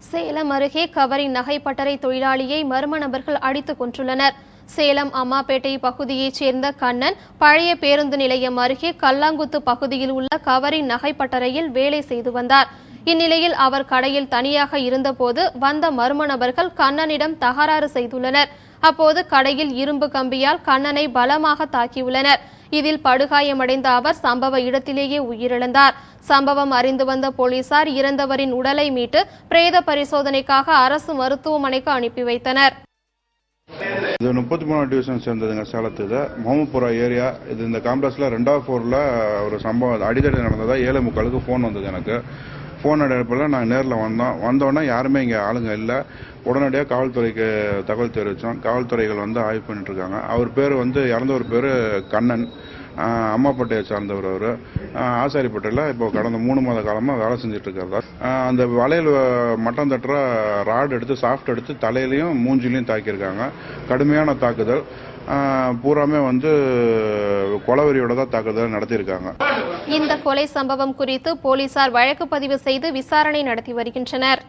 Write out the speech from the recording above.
சேலம் அருகே கவரிங் நகை பட்டறை தொழிலாளியை மர்ம நபர்கள் அடித்துக் கொன்றுள்ளனர். சேலம் அம்மாப்பேட்டை பகுதியைச் சேர்ந்த கண்ணன் பழைய பேருந்து நிலையம் அருகே கல்லாங்குத்து பகுதியில் உள்ள கவரிங் நகை பட்டறையில் வேலை செய்து வந்தார். இந்நிலையில் அவர் கடையில் தனியாக இருந்தபோது வந்த மர்ம நபர்கள் கண்ணனிடம் தகராறு செய்துள்ளனர். அப்போது கடையில் இரும்பு கம்பியால் கண்ணனை பலமாக தாக்கியுள்ளனர். இதில் படுகாயமடைந்த அவர் சம்பவ இடத்திலேயே உயிரிழந்தார். சம்பவம் அறிந்து வந்த போலீசார் இறந்தவரின் உடலை மீட்டு பிரேத பரிசோதனைக்காக அரசு மருத்துவமனைக்கு அனுப்பி வைத்தனர். இது 33 டிவிஷன் சேர்ந்ததுங்க. சேலத்துக்கு மோமபுரா ஏரியா. இது இந்த காம்ப்ளெக்ஸ்ல 2வது ஃப்ளோர்ல ஒரு சம்பவம் அடிதடி நடந்ததா 7:45 ஃபோன் வந்தது. எனக்கு ஃபோன் அடிப்பில் நான் நேரில் வந்தோடனே யாருமே இங்கே ஆளுங்க இல்லை. உடனடியாக காவல்துறைக்கு தகவல் தெரிவித்தோம். காவல்துறைகள் ஆய்வு பண்ணிட்டு இருக்காங்க. அவர் பேர் இறந்தவர் பேர் கண்ணன், அம்மாப்பேட்டையை சார்ந்தவர். அவர் ஆசாரிப்பேட்டையில் இப்போ கடந்த 3 மாத காலமாக வேலை செஞ்சுட்டு இருக்காரு. அந்த வளையல் மட்டம் தட்டுற ராட் எடுத்து சாஃப்ட் எடுத்து தலையிலையும் மூஞ்சிலையும் தாக்கியிருக்காங்க. கடுமையான தாக்குதல். பூராமே கொலவெறியோட தான் தாக்குதல் நடத்தியிருக்காங்க. இந்த கொலை சம்பவம் குறித்து போலீசார் வழக்கு பதிவு செய்து விசாரணை நடத்தி வருகின்றனர்.